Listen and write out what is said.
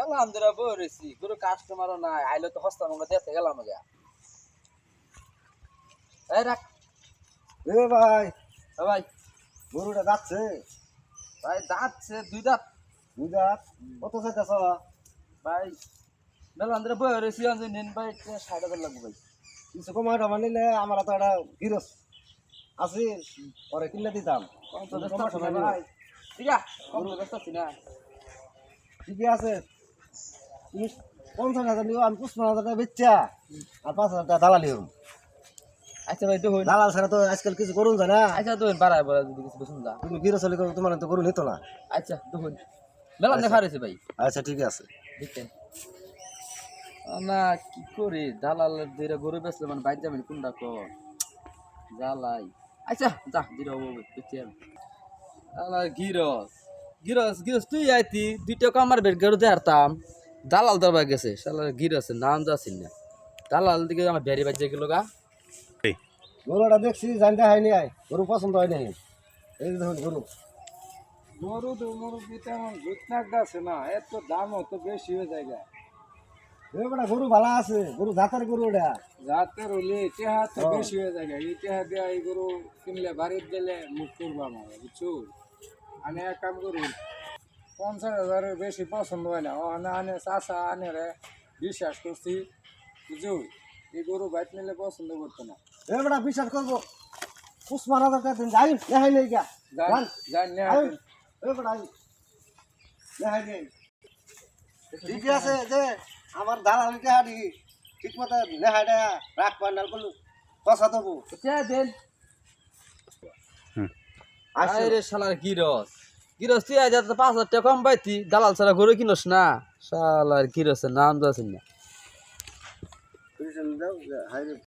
বেলাম ধরে বইরেছি কোনো কাস্টমারও নাই আইলে তো হস্তা আমরা দেখতে গেলাম আগে এই রাখ এ ভাই ও ভাই গরুটা যাচ্ছে ভাই যাচ্ছে দুই দাঁত দুই দাঁত কত চাইতেছ ভাই বেলাম ধরে বইরেছি অঞ্জন নিন ভাই ৬০,০০০ লাগবে ভাই কিছু কমাই টমা নিলে আমার তো একটা গিরস আছে পরে কিনলে দিতাম কম তো কিছু ব্যস্ত কমাই আছি টমা না নিও। ভাই ঠিক আছে কম তো ব্যস্ত আছি না ঠিকই আছে তুমি ৫০,০০০ নিও আমি ৫৫,০০০ টাকা বেচা আর ৫,০০০ টাকা দালালি হোক আচ্ছা ভাই দেখুন দালাল ছাড়া তো আজকাল কিছু করুন যায় না আচ্ছা দেখুন বাড়ায় বাড়ায় যদি কিছু বুঝুন যা তুমি গিরস হলে তোমার তো গরু নিত না আচ্ছা দেখুন বেলাম দেখা রয়েছে ভাই আচ্ছা ঠিক আছে দেখেন না কি করি দালাল দুইটা গরু বেচলে মানে বাইর যাবেন কোনটা কর জ্বালাই আচ্ছা যা দিরা বেচে গিরস গিরস গিরস তুই আইতি দুইটা কামার বের গরু দেখারতাম দালাল দরবার গেছে শালার গিরসের নাম যাচ্ছিল না দালাল দিকে আমার বেরি বাজে গেল গা গরুটা দেখছি জানতে হয়নি আয় গরু পছন্দ হয় নাই এই যে দেখুন গরু গরু তো মুরগি তেমন ঘুটনাক আছে না এত দামও তো বেশি হয়ে যায় বেটা গরু ভালো আছে গরু জাতের গরু ওটা জাতের হলে টেহা তো হ্যাঁ। বেশি হয়ে যায় এই টেহা দিয়ে এই গরু কিনলে বাড়ির দিলে মুখ করবো আমার বুঝছো আমি এক কাম করি ৫০,০০০-এর বেশি পছন্দ হয় না ও আনে চাষা আনে রে বিশ্বাস করছি বুঝছো এই গরু বাইক নিলে পছন্দ করতো না বেটা বিশ্বাস করবো ৫৫,০০০ টাকা দিন যাই দেখাই নেই গা জান জান নে আই বেটা আই দেখাই নেই ঠিক আছে যে আমার দালালিকে হাঁটি ঠিক মতো নেহাই দেয়া রাখ পান্ডাল করলু কথা দেবো দেন আসছে আরে শালার গিরস গিরস তুই আজ ৫,০০০ টাকা কম পাইতি দালাল ছাড়া গরু কিনস না শালার গিরসের নাম যাচ্ছিল না হাই